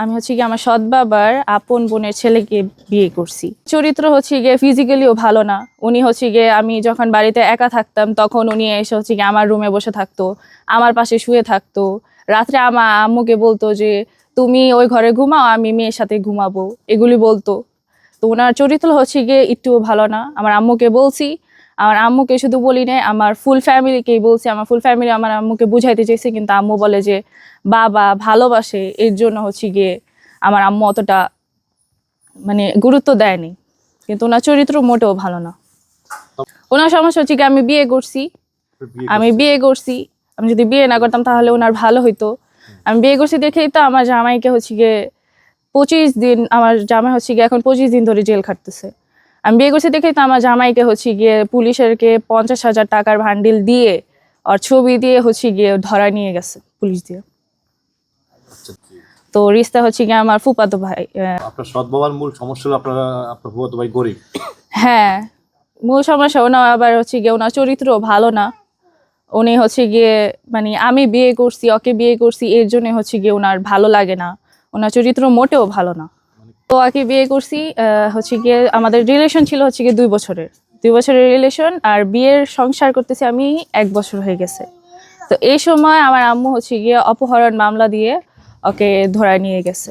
আমি হচ্ছে গিয়ে আমার সৎ বাবার আপন বোনের ছেলেকে বিয়ে করছি। চরিত্র হচ্ছে গিয়ে ফিজিক্যালিও ভালো না। উনি হচ্ছে গিয়ে আমি যখন বাড়িতে একা থাকতাম তখন উনি এসে হচ্ছে গিয়ে আমার রুমে বসে থাকতো, আমার পাশে শুয়ে থাকতো। রাত্রে আমার আম্মুকে বলতো যে তুমি ওই ঘরে ঘুমাও, আমি মেয়ের সাথে ঘুমাবো, এগুলি বলতো। তো ওনার চরিত্র হচ্ছে গিয়ে একটুও ভালো না। আমার আম্মুকে বলছি, আমার আম্মুকে শুধু বলি নাই, আমার ফুল ফ্যামিলিকেই বলছি। আমার ফুল ফ্যামিলি আমার আম্মুকে বুঝাইতে চেয়েছে, কিন্তু আম্মু বলে যে বাবা ভালোবাসে, এর জন্য হচ্ছে গিয়ে আমার আম্মু অতটা মানে গুরুত্ব দেয়নি। কিন্তু ওনার চরিত্র মোটেও ভালো না। ওনার সমস্যা হচ্ছে কি আমি বিয়ে করছি, আমি যদি বিয়ে না করতাম তাহলে ওনার ভালো হইতো। আমি বিয়ে করছি দেখেই তো আমার জামাইকে হচ্ছে গিয়ে 25 দিন, আমার জামাই হচ্ছে গিয়ে এখন 25 দিন ধরে জেল খাটতেছে। আমি বিয়ে করছি দেখেই তো আমার জামাইকে হচ্ছে গিয়ে পুলিশেরকে 50,000 টাকার ভান্ডিল দিয়ে আর ছবি দিয়ে হচ্ছে গিয়ে ধরা নিয়ে গেছে পুলিশ দিয়ে। তো রিস্তা হচ্ছে গিয়ে আমার ফুফাতো ভাই। আপনার সৎ বাবার মূল সমস্যা হলো আপনার ফুফাতো ভাই গরিব। হ্যাঁ, মূল সমস্যা ওনার আবার হচ্ছে গিয়ে ওনার চরিত্র ভালো না। উনি হচ্ছে গিয়ে মানে আমি বিয়ে করছি, ওকে বিয়ে করছি, এর জন্য হচ্ছে গিয়ে ওনার ভালো লাগে না। ওনার চরিত্র মোটেও ভালো না। তো ওকে বিয়ে করছি, হচ্ছে গিয়ে আমাদের রিলেশন ছিল হচ্ছে গিয়ে 2 বছরের, 2 বছরের রিলেশন। আর বিয়ের সংসার করতেছি আমি 1 বছর হয়ে গেছে। তো এই সময় আমার আম্মু হচ্ছে গিয়ে অপহরণ মামলা দিয়ে ওকে ধরে নিয়ে গেছে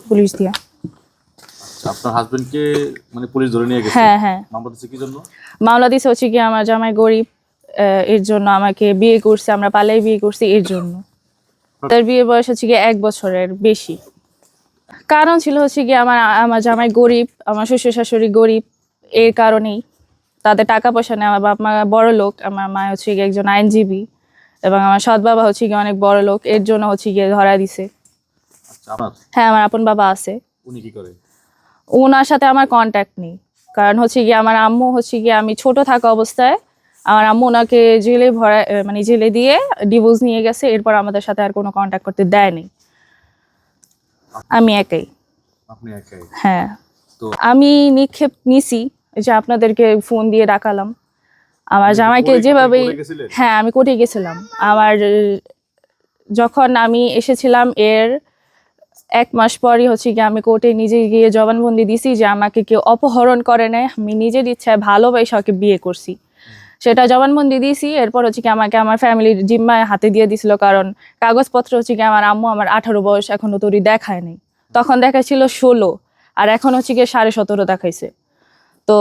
পুলিশ দিয়ে। আপনার হাজবেন্ডকে মানে পুলিশ ধরে নিয়ে গেছে? হ্যাঁ হ্যাঁ, মামলা দিচ্ছে কি জন্য? মামলা দিছে হচ্ছে গিয়ে আমার জামাই গরিব, এর জন্য আমাকে বিয়ে করছে, আমরা পালাই বিয়ে করছি এর জন্য। তার বিয়ের বয়স হচ্ছে গিয়ে 1 বছরের বেশি। কারণ ছিল হচ্ছে গিয়ে আমার আমার জামাই গরিব, আমার শ্বশুর শাশুড়ি গরিব, এর কারণেই। তাদের টাকা পয়সা নেই। আমার বাপ মা বড় লোক, আমার মা হচ্ছে গিয়ে একজন আইনজীবী, এবং আমার সৎ বাবা হচ্ছে গিয়ে অনেক বড় লোক, এর জন্য হচ্ছে গিয়ে ধরা দিছে। আচ্ছা, আপনার হ্যাঁ, আমার আপন বাবা আছে। উনি কি করে? ওনার সাথে আমার কন্ট্যাক্ট নেই। কারণ হচ্ছে গিয়ে আমার আম্মু হচ্ছে গিয়ে আমি ছোট থাকা অবস্থায় আমার আম্মু ওনাকে জেলে ভরা মানে জেলে দিয়ে ডিভোর্স নিয়ে গেছে। এরপর আমাদের সাথে আর কোনো কন্ট্যাক্ট করতে দেয়নি। আমি একাই। আপনি একাই? হ্যাঁ, তো আমি নিক্ষেপ নিছি, এই যে আপনাদেরকে ফোন দিয়ে ডাকালাম। আমার জামাইকে কোর্টে যেভাবেই, গেছিলেন? হ্যাঁ আমি কোর্টে গেছিলাম। আমার যখন আমি এসেছিলাম এর 1 মাস পরই হচ্ছে গিয়ে আমি কোর্টে নিজে গিয়ে জবানবন্দি দিছি যে আমাকে কেউ অপহরণ করে নাই, আমি নিজের ইচ্ছায় ভালোবাসা ওকে বিয়ে করছি, সেটা জবানবন্দি দিয়েছি। এরপর হচ্ছে কি আমাকে আমার ফ্যামিলির জিম্মায় হাতে দিয়ে দিছিল, কারণ কাগজপত্র হচ্ছে কি আমার আম্মু আমার 18 বয়স এখনো তৈরি দেখায় নাই। তখন দেখাইছিল 16, আর এখন হচ্ছে গিয়ে 17.5 দেখাইছে। তো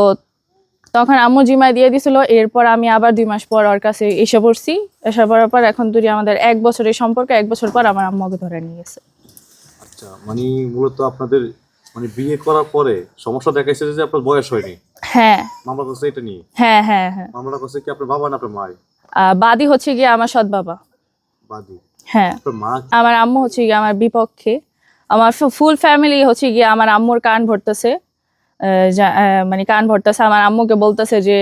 তখন আম্মু জিম্মায় দিয়ে দিছিল। এরপর আমি আবার 2 মাস পর ওর কাছে এসে পড়ছি। এসে পড়ার পর এখন তুই আমাদের 1 বছরের সম্পর্ক, 1 বছর পর আমার আম্মুকে ধরে নিয়ে গেছে। আচ্ছা, মানে মূলত আপনাদের মানে বিয়ে করার পরে সমস্যা দেখাইছে যে আপনার বয়স হয়নি। হ্যাঁ মামলা করছে এটা নিয়ে? হ্যাঁ হ্যাঁ হ্যাঁ, মামলা করছে কি আপনার বাবা না আপনার মা? বাদী হচ্ছে গিয়ে আমার সৎ বাবা। বাদী? হ্যাঁ, আপনার মা? আমার আম্মু হচ্ছে গিয়ে আমার বিপক্ষে। আমার ফুল ফ্যামিলি হচ্ছে গিয়ে আমার আম্মুর কান ভরতেছে, মানে কান ভরতেছে। আমার আম্মুকে বলতেছে যে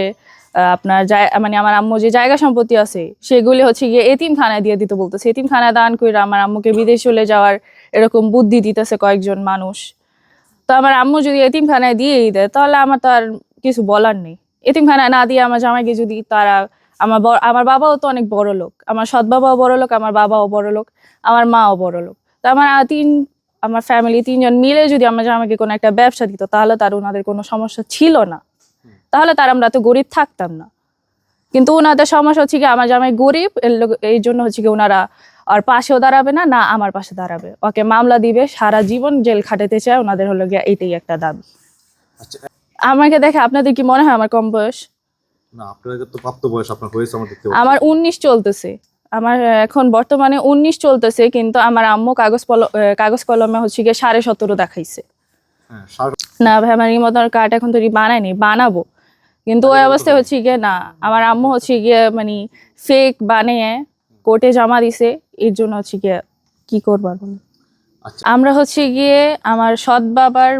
আপনার মানে আমার আম্মু যে জায়গা সম্পত্তি আছে সেগুলি হচ্ছে গিয়ে এতিমখানায় দিয়ে দিতে বলতেছে। এতিমখানায় দান করে আমার আম্মুকে বিদেশ চলে যাওয়ার এরকম বুদ্ধি দিতেছে কয়েকজন মানুষ। তো আমার আম্মু যদি এতিমখানায় দিয়েই দেয় তাহলে আমার তো আর কিছু বলার নেই। এতিমখানায় না দিয়ে আমার জামাইকে যদি তারা, আমার বাবাও তো অনেক বড় লোক, আমার সৎ বাবাও বড় লোক, আমার বাবাও বড় লোক, আমার মাও বড় লোক। তো আমার ফ্যামিলি 3জন মিলে যদি আমার জামাইকে কোনো একটা ব্যবসা দিত তাহলে তার ওনাদের কোনো সমস্যা ছিল না, তাহলে তার আমরা তো গরিব থাকতাম না। কিন্তু ওনাদের সমস্যা হচ্ছে কি আমার জামাই গরিব, এই জন্য হচ্ছে কি ওনারা আর পাশেও দাঁড়াবে না, না আমার পাশে দাঁড়াবে, ওকে মামলা দিবে, সারা জীবন জেল খাটাতে চায়। ওনাদের হলো গিয়া এইটাই একটা দাবি। আচ্ছা, আমাকে দেখে আপনাদের কি মনে হয় আমার কম বয়স? না আপনাদের তো প্রাপ্ত বয়স আপনার হয়েছে, আমার দেখতে পাচ্ছি। আমার 19 চলতেছে। আমার এখন বর্তমানে 19 চলতেছে, কিন্তু আমার আম্মু কাগজ কলমে হচ্ছে গিয়ে 17.5 দেখাইছে। হ্যাঁ, না ভাই, আমার রিমোটার কার্ড এখন তৈরি বানায়নি, বানাবো। কিন্তু ওই অবস্থায় হচ্ছে গিয়ে না, আমার আম্মু হচ্ছে গিয়ে মানে ফেক বানিয়ে কোর্টে জমা দিছে। এর জন্য হচ্ছে গিয়ে কি করবো বলুন। আচ্ছা। আমরা হচ্ছে গিয়ে আমার সৎ বাবার